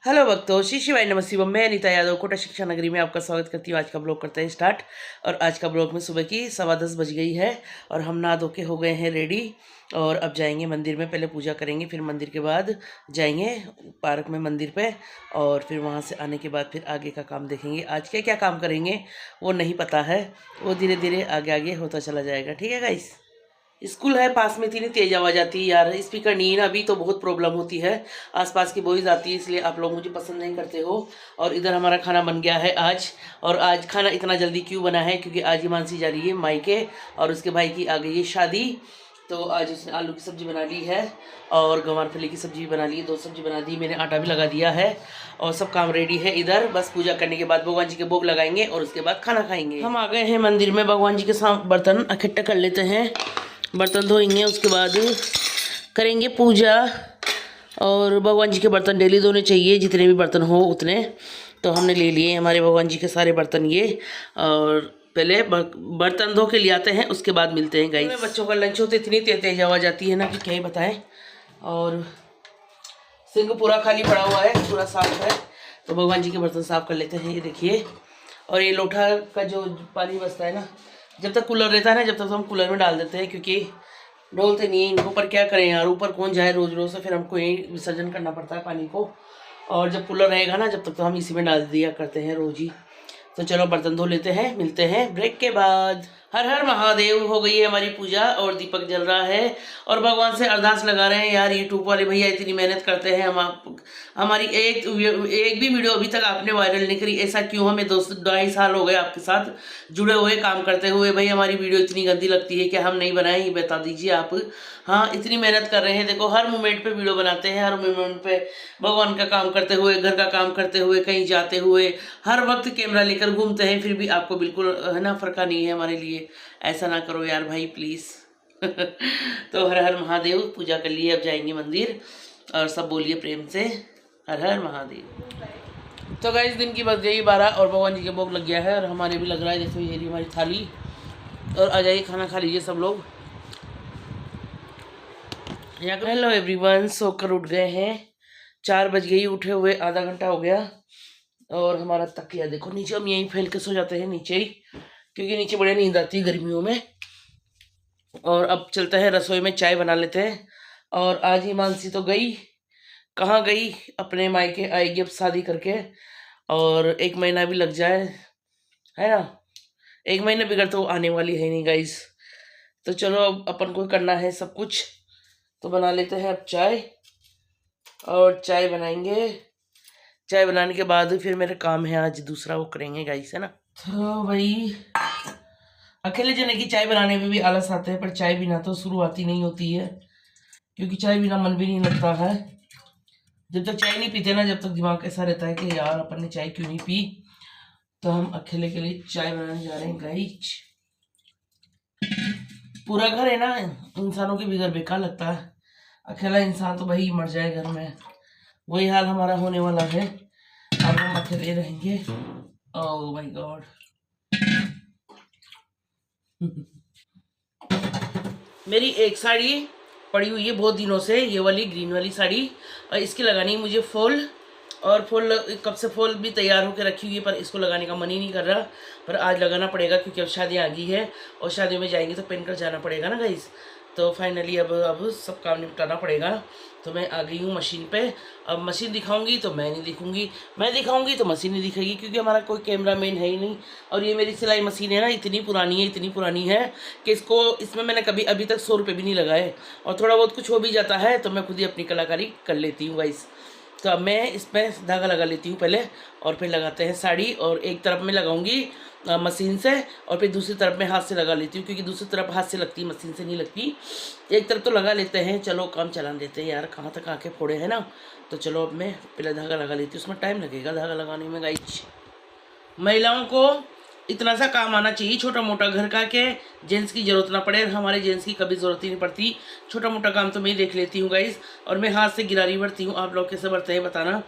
Hello भक्तों, श्री शिवाय नमः शिवाय। मैं अनीता यादव कोटा शिक्षा नगरी में आपका स्वागत करती हूँ। आज का ब्लॉग करते हैं स्टार्ट। और आज का ब्लॉग में सुबह की 10:15 बज गई है और हम नहा धो के हो गए हैं रेडी। और अब जाएंगे मंदिर में, पहले पूजा करेंगे, फिर मंदिर के बाद जाएंगे पार्क में मंदिर पे। और फिर वहाँ से आने के बाद फिर आगे का काम देखेंगे। आज क्या क्या काम करेंगे वो नहीं पता है, वो धीरे धीरे आगे आगे होता चला जाएगा। ठीक है गाइस। स्कूल है पास में, इतनी तेज आवाज़ आती है यार। स्पीकर नहीं है ना अभी, तो बहुत प्रॉब्लम होती है। आसपास की वॉइस आती है, इसलिए आप लोग मुझे पसंद नहीं करते हो। और इधर हमारा खाना बन गया है आज। और आज खाना इतना जल्दी क्यों बना है, क्योंकि आज हिमांशी जा रही है मायके और उसके भाई की आ गई है शादी। तो आज उसने आलू की सब्ज़ी बना ली है और गंवार फली की सब्ज़ी भी बना ली है। 2 सब्ज़ी बना दी, मैंने आटा भी लगा दिया है और सब काम रेडी है। इधर बस पूजा करने के बाद भगवान जी के भोग लगाएंगे और उसके बाद खाना खाएंगे। हम आ गए हैं मंदिर में। भगवान जी के सामने बर्तन इकट्ठा कर लेते हैं, बर्तन धोएंगे, उसके बाद करेंगे पूजा। और भगवान जी के बर्तन डेली धोने चाहिए, जितने भी बर्तन हो उतने। तो हमने ले लिए हमारे भगवान जी के सारे बर्तन ये। और पहले बर्तन धो के ले आते हैं, उसके बाद मिलते हैं गाइस। बच्चों का लंच होते इतनी तेज आवाज़ आती है ना कि क्या ही बताएं। और सिंक पूरा खाली पड़ा हुआ है, पूरा साफ है। तो भगवान जी के बर्तन साफ कर लेते हैं, ये देखिए। और ये लोटा का जो पानी बचता है ना, जब तक कूलर रहता है ना, जब तक तो हम कूलर में डाल देते हैं, क्योंकि डोलते नहीं है इनको। पर क्या करें यार, ऊपर कौन जाए रोज रोज, से फिर हमको यही विसर्जन करना पड़ता है पानी को। और जब कूलर रहेगा ना, जब तक तो हम इसी में डाल दिया करते हैं रोज ही। तो चलो बर्तन धो लेते हैं, मिलते हैं ब्रेक के बाद। हर हर महादेव। हो गई है हमारी पूजा और दीपक जल रहा है और भगवान से अरदास लगा रहे हैं। यार यूट्यूब वाले भैया इतनी मेहनत करते हैं, हम आप हमारी एक भी वीडियो अभी तक आपने वायरल नहीं करी, ऐसा क्यों? हमें 2-2.5 साल हो गए आपके साथ जुड़े हुए, काम करते हुए। भाई हमारी वीडियो इतनी गंदी लगती है कि हम नहीं बनाए, ये बता दीजिए आप। हाँ, इतनी मेहनत कर रहे हैं, देखो हर मोमेंट पे वीडियो बनाते हैं, हर मोमेंट पे भगवान का काम करते हुए, घर का काम करते हुए, कहीं जाते हुए, हर वक्त कैमरा लेकर घूमते हैं। फिर भी आपको बिल्कुल है ना फर्का नहीं है हमारे लिए। ऐसा ना करो यार भाई प्लीज़। तो हर हर महादेव। पूजा कर लिए, अब जाएंगे मंदिर। और सब बोलिए प्रेम से, हर हर महादेव। तो गाइस दिन की बज गई 12 और भगवान जी के भोग लग गया है और हमारे भी लग रहा है। जैसे ये रही हमारी थाली। और आ जाइए खाना खा लीजिए सब लोग। हेलो एवरीवन, सोकर उठ गए हैं। 4 बज गई, उठे हुए आधा घंटा हो गया। और हमारा तकिया देखो नीचे, हम यहीं फैल के सो जाते हैं नीचे ही, क्योंकि नीचे बड़े नींद आती है गर्मियों में। और अब चलते हैं रसोई में, चाय बना लेते हैं। और आज ही मानसी तो गई, कहाँ गई? अपने मायके आएगी अब शादी करके। और 1 महीना भी लग जाए, है ना। 1 महीने बिगड़ तो आने वाली है नहीं गाइस। तो चलो अब अपन को करना है सब कुछ, तो बना लेते हैं अब चाय। और चाय बनाएंगे, चाय बनाने के बाद फिर मेरे काम है आज दूसरा, वो करेंगे गाइस, है ना। तो भाई अकेले जने की चाय बनाने में भी आलस आता है, पर चाय बिना तो शुरुआत ही नहीं होती है, क्योंकि चाय बिना मन भी नहीं लगता है। जब तक चाय नहीं पीते ना, जब तक दिमाग ऐसा रहता है कि यार अपन ने चाय क्यों नहीं पी। तो हम अकेले के लिए चाय बनाने जा रहे हैं गाइस। पूरा घर है ना, इंसानों के बगैर बेकार लगता है। अकेला इंसान तो भाई मर जाए घर में, वही हाल हमारा होने वाला है। अब हम अकेले रहेंगे। Oh my God. मेरी एक साड़ी पड़ी हुई है बहुत दिनों से, ये वाली ग्रीन वाली साड़ी। और इसकी लगानी है मुझे फॉल। और फॉल कब से फॉल भी तैयार होकर रखी हुई है, पर इसको लगाने का मन ही नहीं कर रहा। पर आज लगाना पड़ेगा, क्योंकि अब शादी आ गई है और शादियों में जाएंगे तो पहन कर जाना पड़ेगा ना गाइस। तो फाइनली अब सब काम निपटाना पड़ेगा। तो मैं आ गई हूँ मशीन पे। अब मशीन दिखाऊंगी तो मैं नहीं दिखूंगी, मैं दिखाऊंगी तो मशीन नहीं दिखेगी, क्योंकि हमारा कोई कैमरा मैन है ही नहीं। और ये मेरी सिलाई मशीन है ना, इतनी पुरानी है, इतनी पुरानी है कि इसमें मैंने कभी अभी तक 100 रुपये भी नहीं लगाए। और थोड़ा बहुत कुछ हो भी जाता है तो मैं खुद ही अपनी कलाकारी कर लेती हूँ गाइस। तो अब मैं इसमें धागा लगा लेती हूँ पहले, और फिर लगाते हैं साड़ी। और एक तरफ में लगाऊंगी मशीन से, और फिर दूसरी तरफ में हाथ से लगा लेती हूँ, क्योंकि दूसरी तरफ हाथ से लगती है, मशीन से नहीं लगती। एक तरफ तो लगा लेते हैं, चलो काम चला देते हैं यार, कहाँ तक आके फोड़े हैं ना। तो चलो अब मैं पहले धागा लगा लेती हूँ, उसमें टाइम लगेगा धागा लगाने में गाइस। महिलाओं को इतना सा काम आना चाहिए छोटा मोटा घर का, के जेंट्स की ज़रूरत ना पड़े। हमारे जेंट्स की कभी ज़रूरत ही नहीं पड़ती, छोटा मोटा काम तो मैं ही देख लेती हूँ गाइस। और मैं हाथ से गिरारी भरती हूँ, आप लोग कैसे भरते हैं बताना।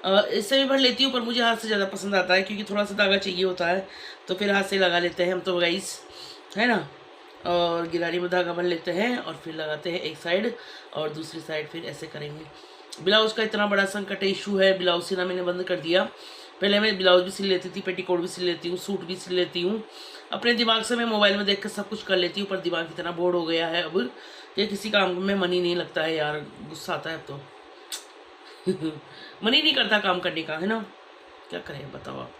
इससे भी भर लेती हूँ, पर मुझे हाथ से ज़्यादा पसंद आता है, क्योंकि थोड़ा सा धागा चाहिए होता है। तो फिर हाथ से लगा लेते हैं हम तो गाइस, है ना। और गिरारी में धागा भर लेते हैं और फिर लगाते हैं एक साइड, और दूसरी साइड फिर ऐसे करेंगे। ब्लाउज का इतना बड़ा संकट इशू है, ब्लाउज सिलना मैंने बंद कर दिया। पहले मैं ब्लाउज भी सिल लेती थी, पेटीकोट भी सिल लेती हूँ, सूट भी सिल लेती हूँ। अपने दिमाग से मैं मोबाइल में देख कर सब कुछ कर लेती हूँ, पर दिमाग इतना बोर हो गया है अब कि किसी काम में मन ही नहीं लगता है यार, गुस्सा आता है अब तो। मन ही नहीं करता काम करने का, है ना, क्या करें बताओ आप।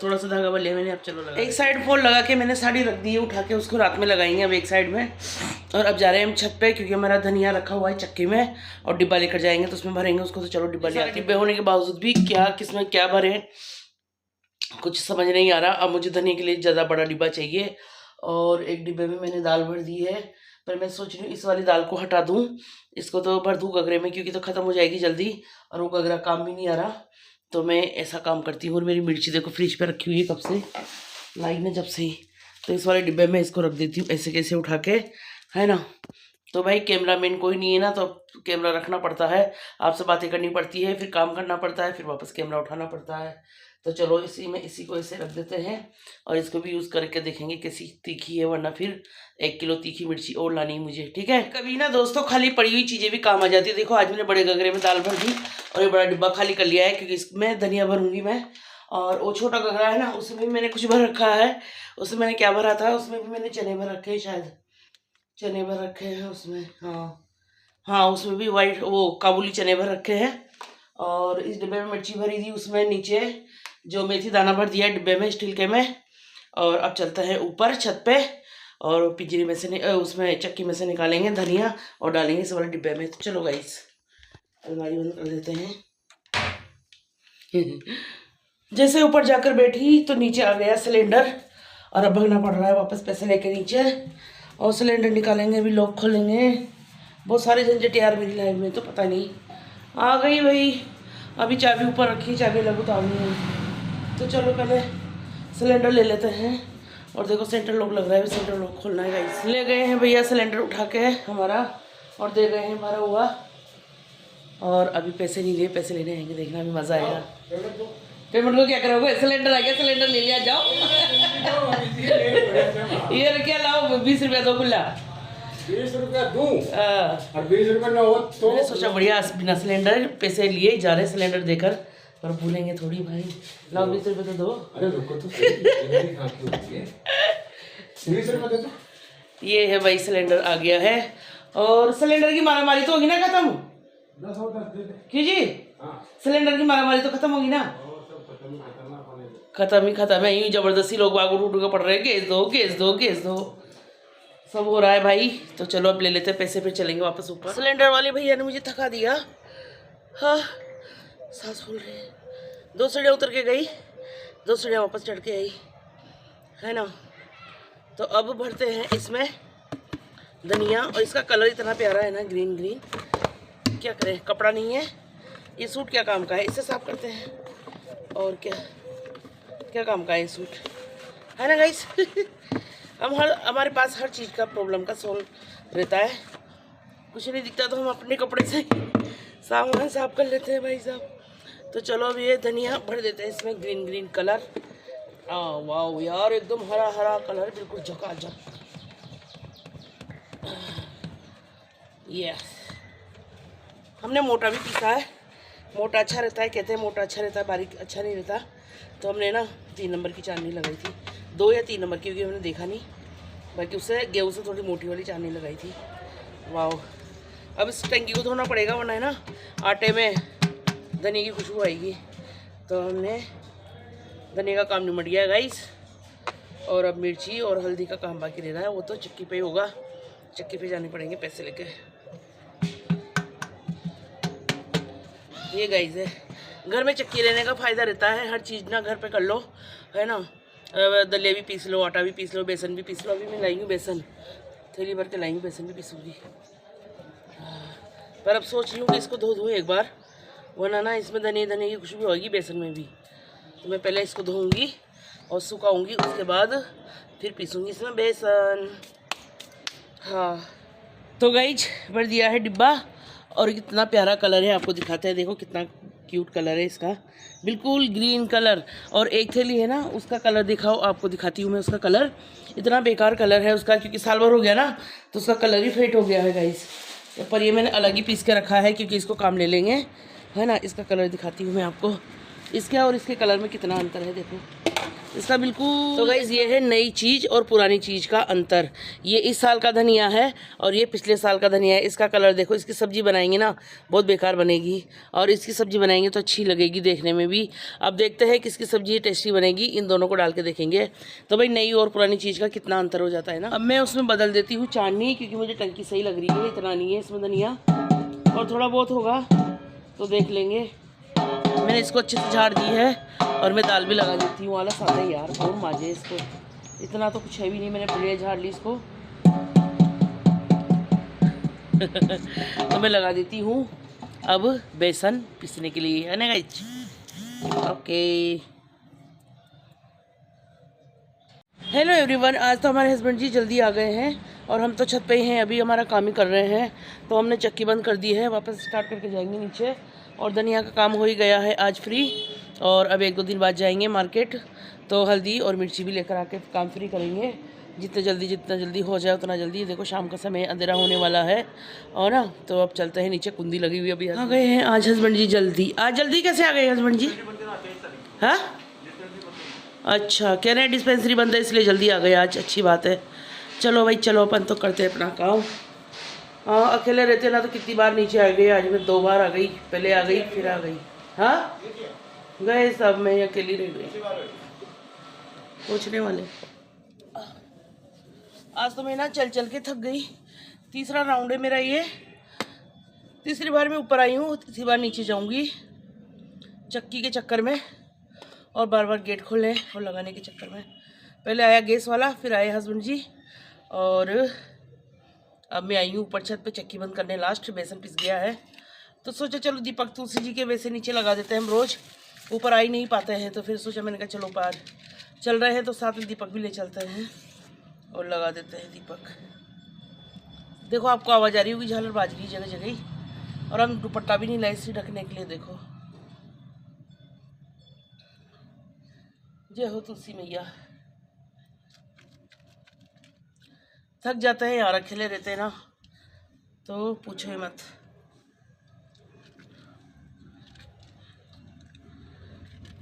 थोड़ा सा धागा बल्ले मैंने, अब चलो लगा। एक साइड फॉल लगा के मैंने साड़ी रख दी है, उठा के उसको रात में लगाएंगे अब एक साइड में। और अब जा रहे हैं हम छत पे, क्योंकि हमारा धनिया रखा हुआ है चक्की में और डिब्बा लेकर जाएंगे तो उसमें भरेंगे उसको। तो चलो डिब्बा ले। डिब्बे होने के बावजूद भी क्या किसमें क्या भरे कुछ समझ नहीं आ रहा। अब मुझे धनिया के लिए ज़्यादा बड़ा डिब्बा चाहिए। और एक डिब्बे में मैंने दाल भर दी है, पर मैं सोच रही हूँ इस वाली दाल को हटा दूँ, इसको तो भर दूँ गगरे में, क्योंकि तो ख़त्म हो जाएगी जल्दी और वो गगरा काम भी नहीं आ रहा। तो मैं ऐसा काम करती हूँ। और मेरी मिर्ची देखो फ्रिज पे रखी हुई है कब से, लाई ने जब से ही। तो इस वाले डिब्बे में इसको रख देती हूँ ऐसे कैसे उठा के, है ना। तो भाई कैमरा मैन कोई नहीं है ना, तो कैमरा रखना पड़ता है, आपसे बातें करनी पड़ती है, फिर काम करना पड़ता है, फिर वापस कैमरा उठाना पड़ता है। तो चलो इसी को ऐसे रख देते हैं और इसको भी यूज़ करके देखेंगे कैसी तीखी है, वरना फिर 1 किलो तीखी मिर्ची और लानी है मुझे, ठीक है। कभी ना दोस्तों खाली पड़ी हुई चीज़ें भी काम आ जाती है। देखो आज मैंने बड़े गगरे में दाल भर दी और ये बड़ा डिब्बा खाली कर लिया है, क्योंकि इसमें धनिया भरूंगी मैं। और वो छोटा गगरा है ना, उसमें भी मैंने कुछ भर रखा है। उसमें मैंने क्या भरा था, उसमें भी मैंने चने भर रखे हैं, शायद चने भर रखे हैं उसमें, हाँ उसमें भी वाइट वो काबुली चने भर रखे हैं। और इस डिब्बे में मिर्ची भरी थी, उसमें नीचे जो मेथी दाना भर दिया डिब्बे में स्टील के में। और अब चलता है ऊपर छत पे और पिंजरी में से उसमें चक्की में से निकालेंगे धनिया और डालेंगे इस वाले डिब्बे में। तो चलो गाइस अलमारी बंद कर देते हैं। जैसे ऊपर जाकर बैठी तो नीचे आ गया सिलेंडर और अब भगना पड़ रहा है वापस पैसे लेके नीचे। और सिलेंडर निकालेंगे, अभी लॉक खोलेंगे, बहुत सारे झंझट यार मेरी लाइफ में, तो पता नहीं। आ गई भाई, अभी चाबी ऊपर रखी, चाबी अलग उतारनी है। तो चलो पहले सिलेंडर ले लेते हैं। और देखो सेंटर लॉक लग रहा है, सेंटर लॉक खोलना है गाइस। ले गए हैं भैया सिलेंडर उठा के हमारा और दे गए हैं भरा हुआ। और अभी पैसे नहीं लिए, पैसे लेने आएंगे, देखना भी मज़ा आएगा। पेमेंट को क्या करोगे, सिलेंडर आ गया, सिलेंडर ले लिया जाओ। ये क्या लाओ, 20 रुपया दो खुला, 20 रुपया दूं और 20 रुपया ना हो तो। मैंने सोचा बढ़िया बिना सिलेंडर पैसे लिए जा रहे सिलेंडर देकर, पर भूलेंगे थोड़ी भाई। लाओ 20 रुपये तो दो। अरे रुको तो 20 रुपये दे दो। ये है भाई सिलेंडर आ गया है। और सिलेंडर की मारामारी तो होगी ना खत्म, 10 और 10 दे दे। क्यों जी, हाँ सिलेंडर की मारामारी तो खत्म होगी ना। खत्म ही खत्म है, यूँ जबरदस्ती लोग बाग उठ के पड़ रहे हैं, केस दो केस दो केस दो, सब हो रहा है भाई। तो चलो अब ले लेते हैं पैसे, फिर चलेंगे वापस ऊपर। सिलेंडर वाले भैया ने मुझे थका दिया, हाँ सांस फूल रही है। 2 सीढ़ियाँ उतर के गई, 2 सीढ़ियाँ वापस चढ़ के आई, है ना। तो अब भरते हैं इसमें धनिया। और इसका कलर इतना प्यारा है ना, ग्रीन ग्रीन, क्या करें कपड़ा नहीं है। ये सूट क्या काम का है, इसे साफ करते हैं। और क्या काम का है ये सूट, है ना गाइस। हमारे पास हर चीज़ का प्रॉब्लम का सोल्व रहता है, कुछ नहीं दिखता तो हम अपने कपड़े से सामान साफ कर लेते हैं भाई साहब। तो चलो अब ये धनिया भर देते हैं इसमें, ग्रीन ग्रीन कलर। वाह यार एकदम हरा हरा कलर, बिल्कुल झकाझक। यस, हमने मोटा भी पीसा है, मोटा अच्छा रहता है, कहते हैं मोटा अच्छा रहता है, बारीक अच्छा नहीं रहता। तो हमने ना 3 नंबर की चांदनी लगाई थी, 2 या 3 नंबर की, क्योंकि हमने देखा नहीं, बाकी उससे गेहूँ से थोड़ी मोटी वाली चांदनी लगाई थी। वाह, अब इस टंकी को धोना पड़ेगा, वरना है ना आटे में धनिया की खुशबू आएगी। तो हमने धनिया का काम निमट गया गाइस। और अब मिर्ची और हल्दी का काम बाकी रह रहा है, वो तो चक्की पे ही होगा, चक्की पे जाने पड़ेंगे पैसे लेके। ये गाइस है, घर में चक्की रहने का फ़ायदा रहता है, हर चीज़ ना घर पे कर लो, है ना। दलिया भी पीस लो, आटा भी पीस लो, बेसन भी पीस लो। अभी मैं लाई हूँ बेसन, थैली भर के लाई हूँ, बेसन भी पीसूँगी। पर अब सोच रही हूँ कि इसको धो दूँ एक बार, वरना ना इसमें धनिया की खुशबू होगी बेसन में भी। तो मैं पहले इसको धोऊँगी और सुखाऊँगी, उसके बाद फिर पीसूँगी इसमें बेसन। हाँ तो गाइज भर दिया है डिब्बा। और कितना प्यारा कलर है, आपको दिखाते हैं, देखो कितना क्यूट कलर है इसका, बिल्कुल ग्रीन कलर। और एक थैली है ना, उसका कलर दिखाओ, आपको दिखाती हूँ मैं उसका कलर। इतना बेकार कलर है उसका, क्योंकि साल भर हो गया ना, तो उसका कलर ही फेड हो गया है गाइस। पर ये मैंने अलग ही पीस के रखा है क्योंकि इसको काम ले लेंगे, है ना। इसका कलर दिखाती हूँ मैं आपको, इसके और इसके कलर में कितना अंतर है देखो इसका बिल्कुल। तो गाइस ये है नई चीज़ और पुरानी चीज़ का अंतर। ये इस साल का धनिया है और ये पिछले साल का धनिया है। इसका कलर देखो, इसकी सब्ज़ी बनाएंगे ना बहुत बेकार बनेगी और इसकी सब्ज़ी बनाएंगे तो अच्छी लगेगी देखने में भी। अब देखते हैं किसकी सब्ज़ी टेस्टी बनेगी, इन दोनों को डाल के देखेंगे तो भाई नई और पुरानी चीज़ का कितना अंतर हो जाता है ना। अब मैं उसमें बदल देती हूँ चांदनी, क्योंकि मुझे टंकी सही लग रही है, इतना नहीं है इसमें धनिया, और थोड़ा बहुत होगा तो देख लेंगे। मैंने इसको अच्छे से झाड़ दी है और मैं दाल भी लगा देती हूँ। आलस आता है यार, कौन माजे इसको, इतना तो कुछ है भी नहीं, मैंने बढ़िया झाड़ ली इसको। तो मैं लगा देती हूँ अब बेसन पीसने के लिए, है ना गाइस। Okay, hello everyone. आज तो हमारे हस्बैंड जी जल्दी आ गए हैं और हम तो छत पे ही हैं, अभी हमारा काम ही कर रहे हैं। तो हमने चक्की बंद कर दी है, वापस स्टार्ट करके जाएंगे नीचे। और धनिया का काम हो ही गया है आज फ्री, और अब 1-2 दिन बाद जाएंगे मार्केट, तो हल्दी और मिर्ची भी लेकर आके काम फ्री करेंगे। जितना जल्दी हो जाए उतना जल्दी। देखो शाम का समय, अंधेरा होने वाला है और ना, तो अब चलते हैं नीचे। कुंदी लगी हुई अभी आ गए हैं आज हस्बैंड जी जल्दी। आज जल्दी कैसे आ गए हस्बैंड जी? हाँ अच्छा, कह रहे हैं डिस्पेंसरी बंद है इसलिए जल्दी आ गए आज, अच्छी बात है। चलो भाई चलो, अपन तो करते हैं अपना काम। हाँ अकेले रहते ना तो कितनी बार नीचे आ गई, आज मैं 2 बार आ गई, पहले आ गई फिर आ गई। हाँ गए सब, मैं अकेली रह गई। पूछने वाले आज तो मैं ना चल चल के थक गई। तीसरा राउंड है मेरा ये, तीसरी बार मैं ऊपर आई हूँ, तीसरी बार नीचे जाऊँगी चक्की के चक्कर में, और बार बार गेट खोलने और लगाने के चक्कर में। पहले आया गैस वाला, फिर आए हस्बैंड जी, और अब मैं आई हूँ ऊपर छत पे चक्की बंद करने। लास्ट बेसन पिस गया है तो सोचा चलो दीपक तुलसी जी के वैसे नीचे लगा देते हैं हम रोज़, ऊपर आ ही नहीं पाते हैं, तो फिर सोचा, मैंने कहा चलो पार चल रहे हैं तो साथ में दीपक भी ले चलते हैं और लगा देते हैं दीपक। देखो आपको आवाज़ आ रही होगी, झालर बाज रही जगह जगह ही, और हम दुपट्टा भी नहीं लाए इसे ढकने के लिए। देखो जय हो तुलसी मैया। थक जाते हैं यार, अकेले रहते हैं ना तो पूछो ही मत।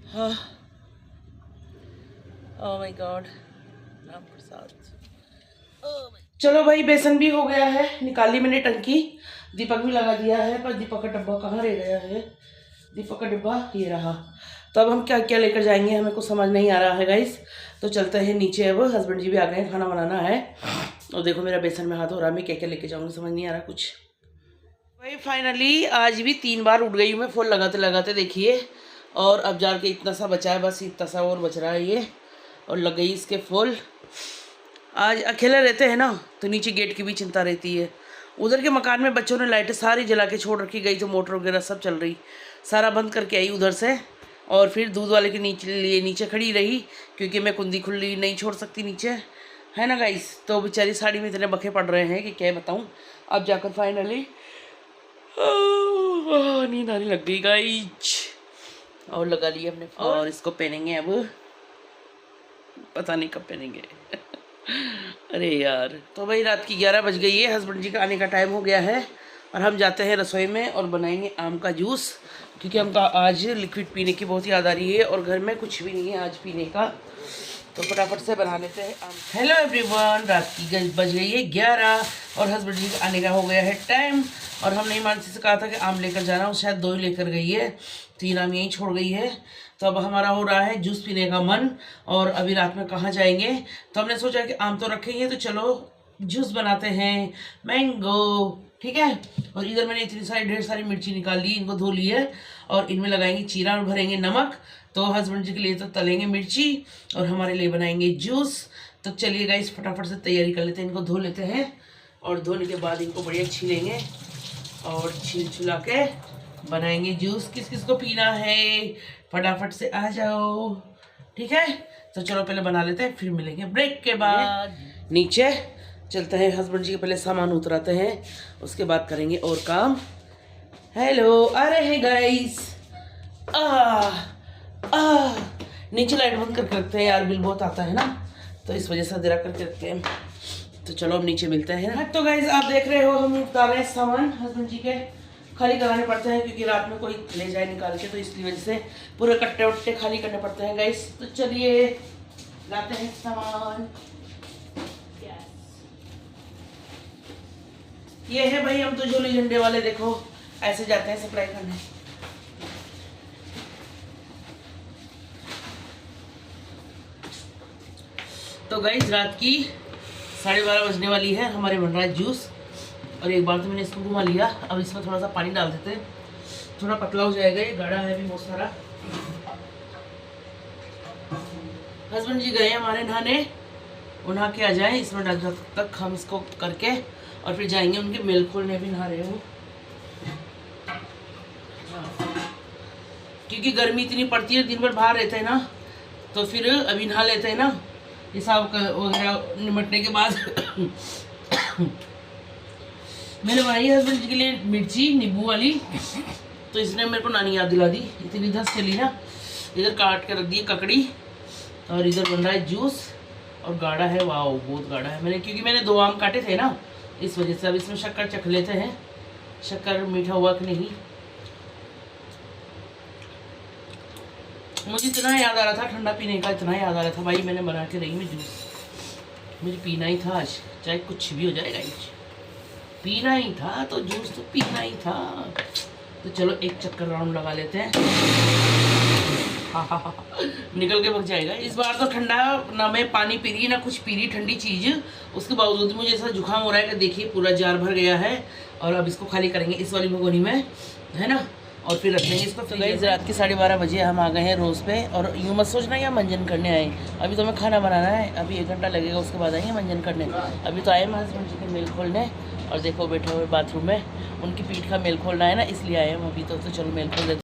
हाँ oh my God, Ram Prasad. चलो भाई बेसन भी हो गया है, निकाली मैंने टंकी, दीपक भी लगा दिया है, पर दीपक का डब्बा कहाँ रह गया है? दीपक का डिब्बा ये रहा। तो अब हम क्या क्या लेकर जाएंगे हमें कुछ समझ नहीं आ रहा है गाइस। तो चलते हैं नीचे, अब हस्बैंड जी भी आ गए हैं, खाना बनाना है। और देखो मेरा बेसन में हाथ हो रहा है, मैं क्या क्या लेके जाऊँगी समझ नहीं आ रहा कुछ। भाई फाइनली आज भी 3 बार उठ गई हूँ मैं, फोन लगाते लगाते देखिए। और अब जाके इतना सा बचा है, बस इतना सा और बच रहा है ये, और लग गई इसके फुल। आज अकेले रहते हैं ना तो नीचे गेट की भी चिंता रहती है। उधर के मकान में बच्चों ने लाइटें सारी जला के छोड़ रखी, गई तो मोटर वगैरह सब चल रही, सारा बंद करके आई उधर से। और फिर दूध वाले के नीचे खड़ी रही, क्योंकि मैं कुंदी खुली नहीं छोड़ सकती नीचे, है ना गाइस। तो बेचारी साड़ी में इतने बखे पड़ रहे हैं कि क्या बताऊँ। अब जाकर फाइनली नींद आने लग गई गाइस, और लगा लिया हमने। और इसको पहनेंगे अब, पता नहीं कब पहनेंगे। अरे यार, तो भाई रात की 11 बज गई है, हस्बैंड जी का आने का टाइम हो गया है, और हम जाते हैं रसोई में और बनाएंगे आम का जूस, क्योंकि हमको आज लिक्विड पीने की बहुत याद आ रही है और घर में कुछ भी नहीं है आज पीने का। तो फटाफट से बना लेते हैं आम। हेलो एवरीवन, रात की बज गई है 11 और हस्बैंड जी का आने का हो गया है टाइम। और हमने मानसी से कहा था कि आम लेकर जाना, वो शायद 2 ही लेकर गई है, 3 आम यहीं छोड़ गई है। तो अब हमारा हो रहा है जूस पीने का मन, और अभी रात में कहाँ जाएंगे, तो हमने सोचा कि आम तो रखे ही हैं तो चलो जूस बनाते हैं मैंगो, ठीक है। और इधर मैंने इतनी सारी ढेर सारी मिर्ची निकाल ली, इनको धो ली है, और इनमें लगाएंगे चीरा और भरेंगे नमक। तो हस्बैंड जी के लिए तो तलेंगे मिर्ची और हमारे लिए बनाएंगे जूस। तो चलिए गाइस फटाफट से तैयारी कर लेते हैं, इनको धो लेते हैं, और धोने के बाद इनको बढ़िया छीलेंगे और छील छुला के बनाएंगे जूस। किस किस को पीना है फटाफट से आ जाओ, ठीक है। तो चलो पहले बना लेते हैं, फिर मिलेंगे ब्रेक के बाद। नीचे चलते हैं, हस्बैंड जी के पहले सामान उतराते हैं, उसके बाद करेंगे और काम। हेलो, आ रहे हैं गाइस। नीचे लाइट बंद करके रखते हैं यार, बिल बहुत आता है ना, तो इस वजह से अंधेरा करके रखते हैं। तो चलो अब नीचे मिलते हैं। तो गाइज आप देख रहे हो हम उतार रहे हैं सामान, हस्बैंड जी के खाली कराने पड़ते हैं क्योंकि रात में कोई ले जाए निकाल के, तो इसलिए वजह से पूरे कट्टे वट्टे खाली करने पड़ते हैं गाइज। तो चलिए लाते हैं सामान। ये है भाई हम तो जोली झंडे वाले, देखो ऐसे जाते हैं सप्लाई करने। तो गाइज रात की 12:30 बजने वाली है, हमारे बन रहा है जूस। और एक बार तो मैंने इसको घुमा लिया, अब इसमें थोड़ा सा पानी डाल देते हैं, थोड़ा पतला हो जाएगा। ये गाढ़ा है भी बहुत सारा। हस्बैंड जी गए हमारे नहाने, वो नहा के आ जाए, इसमें डाल तक हम इसको करके और फिर जाएंगे उनके मेल खोलने। भी नहा रहे हो क्योंकि गर्मी इतनी पड़ती है, दिन भर बाहर रहते हैं ना, तो फिर अभी नहा लेते हैं ना हिसाब वगैरह निमटने के बाद। मैंने बनाई हस्बैंड जी के लिए मिर्ची नींबू वाली, तो इसने मेरे को नानी याद दिला दी। इतनी धस चली ना, इधर काट के रख दी ककड़ी और इधर बन रहा है जूस और गाढ़ा है। वाह बहुत गाढ़ा है। क्योंकि मैंने 2 आम काटे थे ना, इस वजह से। अब इसमें शक्कर चख लेते हैं, शक्कर मीठा हुआ कि नहीं। मुझे इतना याद आ रहा था ठंडा पीने का, इतना याद आ रहा था भाई, मैंने बना के रही में जूस। मुझे पीना ही था आज, चाहे कुछ भी हो जाएगा, पीना ही था, तो जूस तो पीना ही था। तो चलो एक चक्कर राउंड लगा लेते हैं। निकल के भाग जाएगा। इस बार तो ठंडा ना मैं पानी पी रही ना कुछ पी रही ठंडी चीज़, उसके बावजूद मुझे ऐसा जुकाम हो रहा है कि देखिए पूरा जार भर गया है। और अब इसको खाली करेंगे इस वाली भगोनी में, है ना, और फिर रख देंगे इसको। तो गाइस रात के 12:30 बजे हम आ गए हैं रोज़ पे। और यूँ मत सोचना या मंजन करने आए, अभी तो हमें खाना बनाना है, अभी 1 घंटा लगेगा, उसके बाद आएंगे मंजन करने। अभी तो आए हम हस्बैंड जी के मेल खोलने, और देखो बैठे हुए बाथरूम में, उनकी पीठ का मेल खोलना है ना, इसलिए आए हम अभी। तो चलो मेल खोल देते।